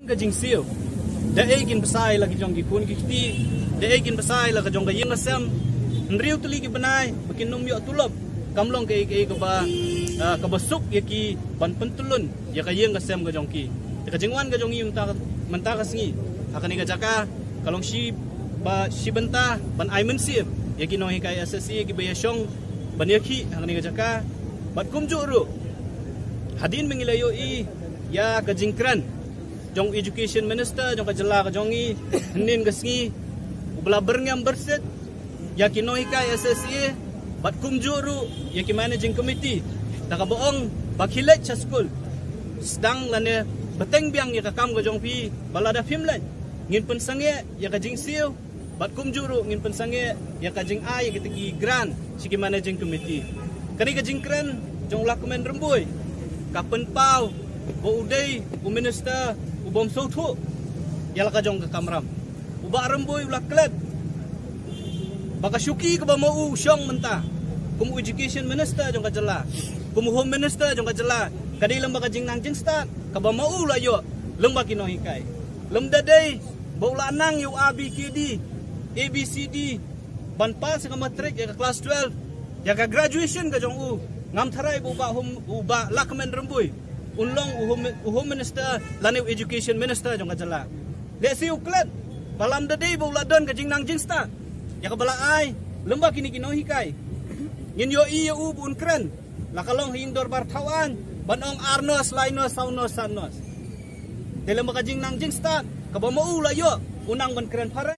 Kajing siu, da egin besai lagi jong gikun gikti, da egin besai lagi jong gayeng asam, nriu tuli ki benai, makin num yo tulop, kamlong ke ke basuk ya ki ban pentulun, ya kayeng asam ka jong ki, ya kajengwan ka jong i mentah kasengi, akan ika jaka, kalong si benta ban ai mensip, ya ki nohi kai asasi ki bayashong ban yaki, akan ika jaka, bat kumjuru, hadin mengilayo i, ya kajingkran. Jong education minister jong kajela ka jongi nin gasngi ubla berngam berset yakin nohika SSE bat kumjuru yakin managing committee taka boong bakhilet cha school sedang lane beteng biang ya kakam ka jong pi balada phimlan ngin pensange ya kajing siu bat kumjuru ngin pensange ya kajing ai kitigi grand sigi managing committee kani kajing kren jong lakumen remboy kapen pau bo udai bu minister ubom sautu yala ka jong ka kamram uba remboy ula klet baka syuki ka ba mau syong menta kumu education minister jong ka jela kumu home minister jong ka jela kadilang baka jing nang jing start ka ba mau la yo leng ba kino hikai lem dadai ba ula nang yu abkd abcd ban pas ka matrik ya ka class 12 ya ka graduation ka jong u ngam tharai uba lakmen remboy unlong uhum minister laniu education minister jong kajala le si uklet balam dadi bo ladon ka jingnang jingsta ya kabala ai lemba kini kino hikai ngin yo i u bun kren lakalong hindor bartawan banong arnos lainos saunos sanos dalam ka jingnang jingsta kabamo ula yo unang ban kren pare